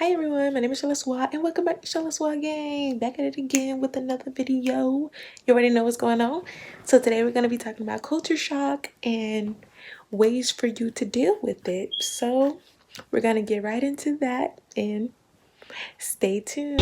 Hi everyone, my name is Shala Swat and welcome back to Shala Swat Gang. Back at it again with another video. You already know what's going on. So today we're going to be talking about culture shock and ways for you to deal with it. So we're going to get right into that and stay tuned.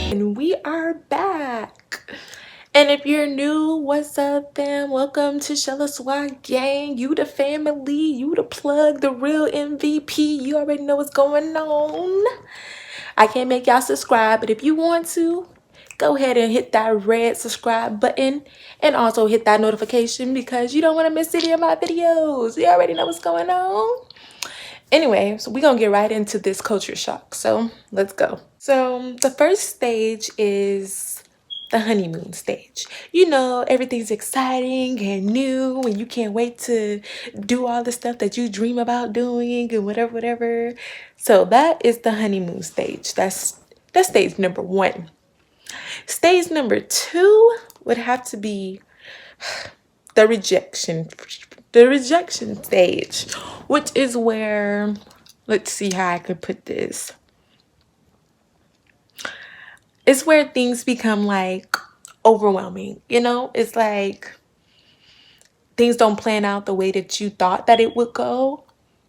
And we are back. And if you're new, what's up, fam? Welcome to Shala Swat Gang. You the family, you the plug, the real MVP. You already know what's going on. I can't make y'all subscribe, but if you want to, go ahead and hit that red subscribe button and also hit that notification because you don't want to miss any of my videos. You already know what's going on. Anyway, so we're going to get right into this culture shock. So let's go. So the first stage is the honeymoon stage. You know, everything's exciting and new and you can't wait to do all the stuff that you dream about doing and whatever. So that is the honeymoon stage. That's stage number 1. Stage number 2 would have to be the rejection stage, which is where, let's see how I could put this. It's where things become like overwhelming, you know? It's like things don't plan out the way that you thought that it would go.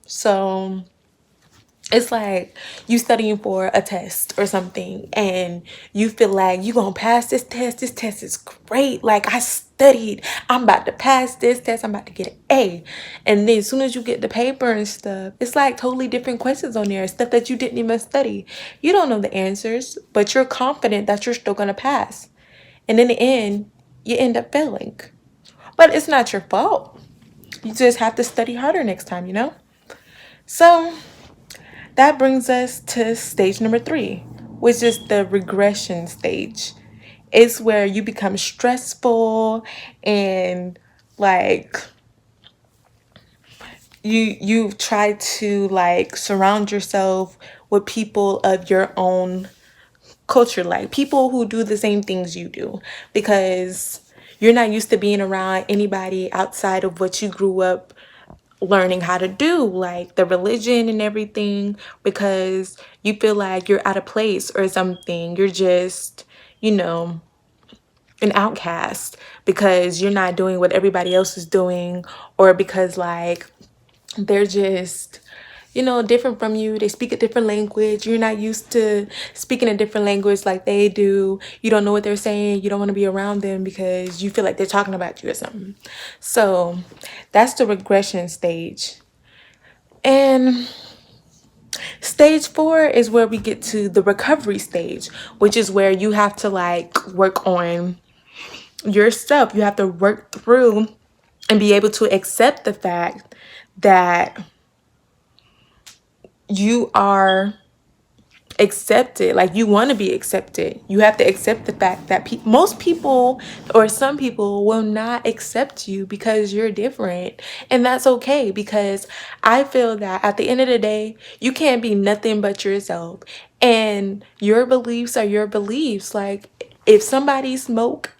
So it's like you studying for a test or something and you feel like you're gonna pass this test. This test is great. Like, I studied. I'm about to pass this test. I'm about to get an A. And then as soon as you get the paper and stuff, it's like totally different questions on there. Stuff that you didn't even study. You don't know the answers, but you're confident that you're still gonna pass. And in the end, you end up failing. But it's not your fault. You just have to study harder next time, you know? So that brings us to stage number 3, which is the regression stage. It's where you become stressful and like you try to like surround yourself with people of your own culture, like people who do the same things you do, because you're not used to being around anybody outside of what you grew up learning how to do, like the religion and everything, because you feel like you're out of place or something. You're just, you know, an outcast because you're not doing what everybody else is doing, or because like they're just, you know, different from you. They speak a different language. You're not used to speaking a different language like they do. You don't know what they're saying. You don't want to be around them because you feel like they're talking about you or something. So that's the regression stage. And stage 4 is where we get to the recovery stage, which is where you have to like work on your stuff. You have to work through and be able to accept the fact that you are accepted. Like, you want to be accepted. You have to accept the fact that most people, or some people, will not accept you because you're different, and that's okay, because I feel that at the end of the day, you can't be nothing but yourself, and your beliefs are your beliefs. Like, if somebody smoke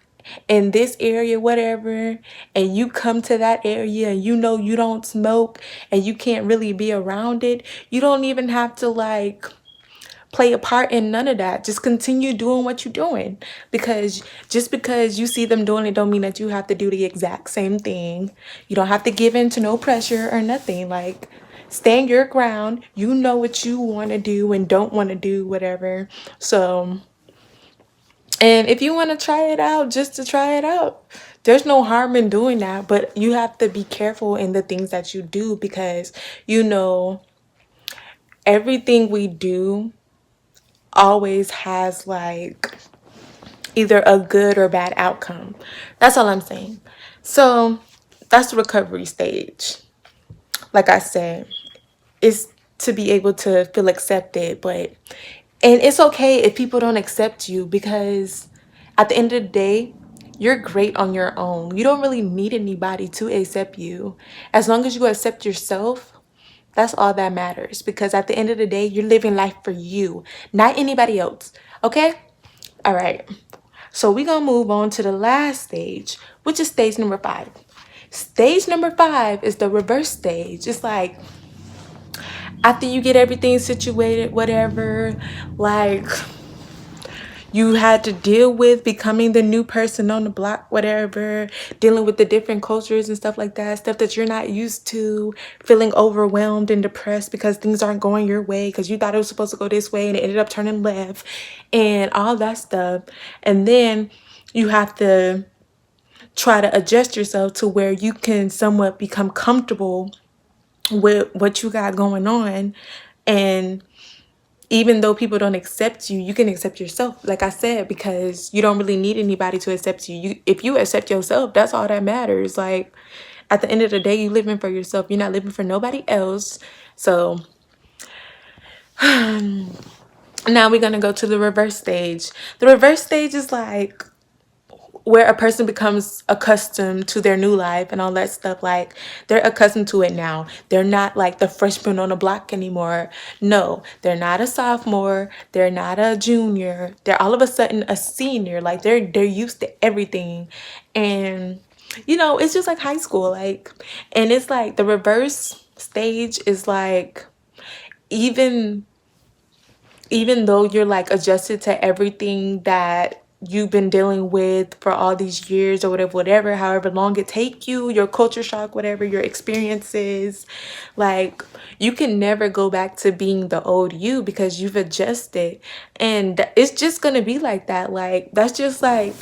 in this area, whatever, and you come to that area and you know you don't smoke and you can't really be around it, you don't even have to like play a part in none of that. Just continue doing what you're doing, because just because you see them doing it don't mean that you have to do the exact same thing. You don't have to give in to no pressure or nothing. Like, stand your ground. You know what you want to do and don't want to do, whatever. So And if you want to try it out just to try it out, there's no harm in doing that. But you have to be careful in the things that you do because, you know, everything we do always has like either a good or bad outcome. That's all I'm saying. So that's the recovery stage. Like I said, it's to be able to feel accepted, but and it's okay if people don't accept you because at the end of the day, you're great on your own. You don't really need anybody to accept you. As long as you accept yourself, that's all that matters because at the end of the day, you're living life for you, not anybody else. Okay? All right. So we're going to move on to the last stage, which is stage number 5. Stage number 5 is the reverse stage. It's like after you get everything situated, whatever, like you had to deal with becoming the new person on the block, whatever, dealing with the different cultures and stuff like that, stuff that you're not used to, feeling overwhelmed and depressed because things aren't going your way because you thought it was supposed to go this way and it ended up turning left and all that stuff. And then you have to try to adjust yourself to where you can somewhat become comfortable with what you got going on. And even though people don't accept you, you can accept yourself, like I said, because you don't really need anybody to accept you. If you accept yourself, that's all that matters. Like at the end of the day, you living for yourself. You're not living for nobody else. So now we're gonna go to the reverse stage. The reverse stage is like where a person becomes accustomed to their new life and all that stuff. Like they're accustomed to it now. They're not like the freshman on the block anymore. No, they're not a sophomore. They're not a junior. They're all of a sudden a senior. Like they're used to everything. And you know, it's just like high school. Like, and it's like the reverse stage is like even even though you're like adjusted to everything that you've been dealing with for all these years or whatever, however long it take you, your culture shock, whatever your experiences, like you can never go back to being the old you because you've adjusted. And it's just gonna be like that. Like that's just like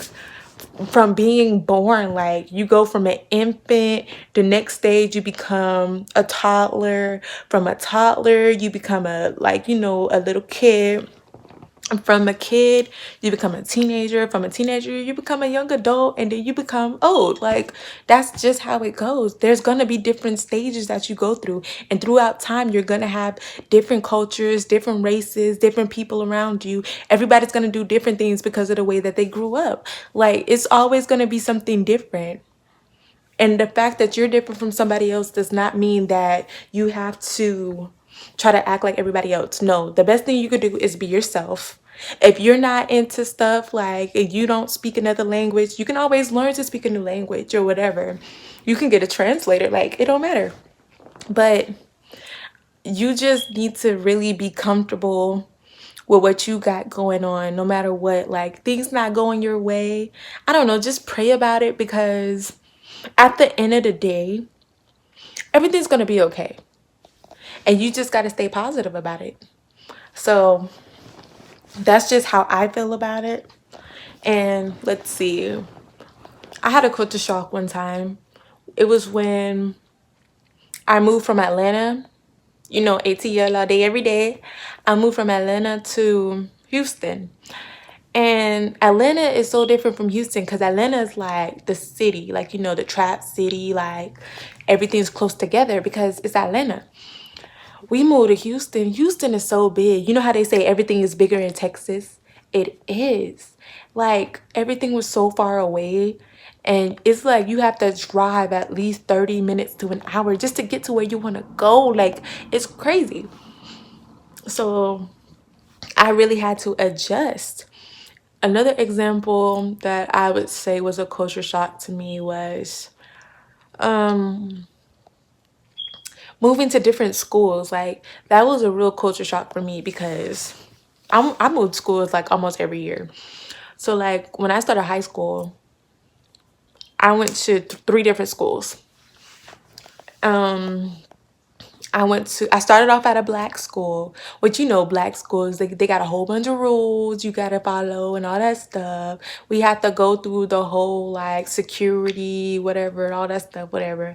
from being born, like you go from an infant, the next stage you become a toddler, from a toddler you become a like, you know, a little kid, from a kid you become a teenager, from a teenager you become a young adult, and then you become old. Like that's just how it goes. There's going to be different stages that you go through, and throughout time you're going to have different cultures, different races, different people around you. Everybody's going to do different things because of the way that they grew up. Like it's always going to be something different. And the fact that you're different from somebody else does not mean that you have to try to act like everybody else. No, the best thing you could do is be yourself. If you're not into stuff like if you don't speak another language, you can always learn to speak a new language or whatever. You can get a translator, like it don't matter. But you just need to really be comfortable with what you got going on, no matter what. Like things not going your way, I don't know, just pray about it because at the end of the day, everything's going to be okay. And you just got to stay positive about it. So that's just how I feel about it. And let's see. I had a culture shock one time. It was when I moved from Atlanta, you know, ATL all day, every day. I moved from Atlanta to Houston. And Atlanta is so different from Houston because Atlanta is like the city, like, you know, the trap city, like everything's close together because it's Atlanta. We moved to Houston. Houston is so big. You know how they say everything is bigger in Texas? It is. Like everything was so far away. And it's like you have to drive at least 30 minutes to an hour just to get to where you want to go. Like it's crazy. So I really had to adjust. Another example that I would say was a culture shock to me was moving to different schools. Like that was a real culture shock for me because I moved schools like almost every year. So like when I started high school, I went to 3 different schools. I started off at a black school, which, you know, black schools, they got a whole bunch of rules you gotta follow and all that stuff. We had to go through the whole like security, whatever, all that stuff, whatever.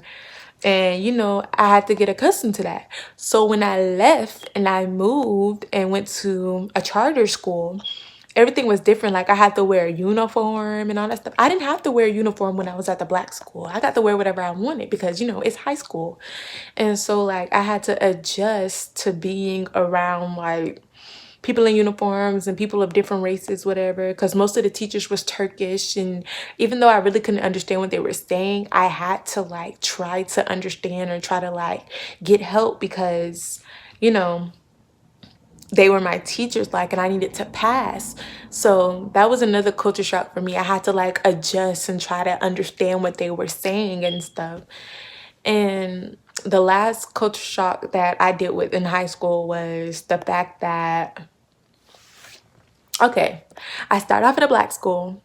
And, you know, I had to get accustomed to that. So when I left and I moved and went to a charter school, everything was different. Like I had to wear a uniform and all that stuff. I didn't have to wear a uniform when I was at the black school. I got to wear whatever I wanted because, you know, it's high school. And so like I had to adjust to being around like people in uniforms and people of different races, whatever, because most of the teachers was Turkish. And even though I really couldn't understand what they were saying, I had to like try to understand or try to like get help because, you know, they were my teachers, like, and I needed to pass. So that was another culture shock for me. I had to like adjust and try to understand what they were saying and stuff. And the last culture shock that I dealt with in high school was the fact that, okay, I started off at a black school.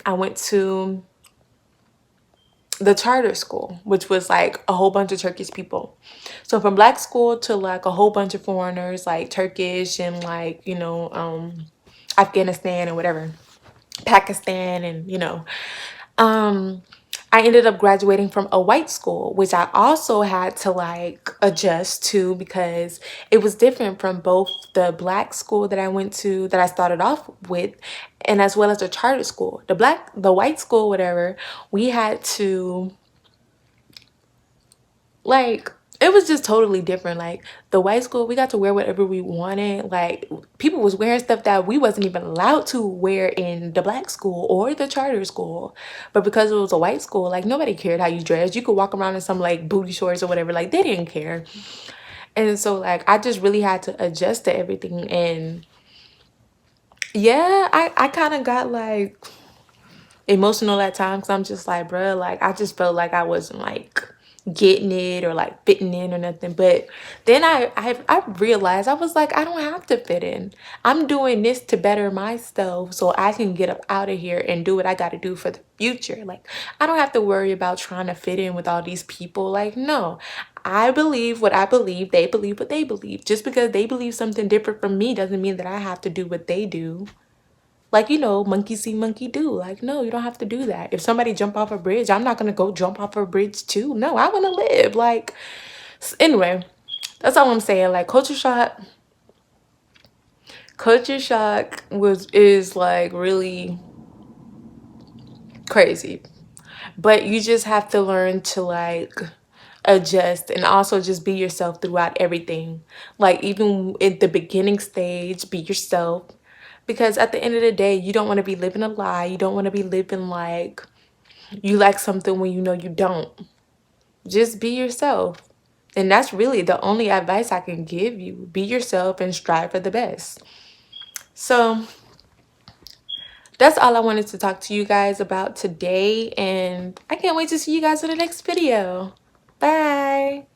I went to the charter school, which was like a whole bunch of Turkish people. So from black school to like a whole bunch of foreigners, like Turkish and like, you know, Afghanistan and whatever, Pakistan and, you know, I ended up graduating from a white school, which I also had to like adjust to because it was different from both the black school that I went to, that I started off with, and as well as the charter school. The white school, whatever, we had to like, it was just totally different. Like the white school, we got to wear whatever we wanted. Like people was wearing stuff that we wasn't even allowed to wear in the black school or the charter school. But because it was a white school, like nobody cared how you dressed. You could walk around in some like booty shorts or whatever. Like they didn't care. And so like I just really had to adjust to everything. And yeah, I kind of got like emotional at times. I'm just like, bruh, like I just felt like I wasn't like getting it or like fitting in or nothing. But then I realized, I was like, I don't have to fit in. I'm doing this to better myself so I can get up out of here and do what I got to do for the future. Like I don't have to worry about trying to fit in with all these people. Like no, I believe what I believe, they believe what they believe. Just because they believe something different from me doesn't mean that I have to do what they do. Like, you know, monkey see, monkey do. Like, no, you don't have to do that. If somebody jump off a bridge, I'm not going to go jump off a bridge too. No, I want to live. Like, anyway, that's all I'm saying. Like, culture shock is like really crazy. But you just have to learn to like adjust and also just be yourself throughout everything. Like, even in the beginning stage, be yourself. Because at the end of the day, you don't want to be living a lie. You don't want to be living like you like something when you know you don't. Just be yourself. And that's really the only advice I can give you. Be yourself and strive for the best. So that's all I wanted to talk to you guys about today. And I can't wait to see you guys in the next video. Bye.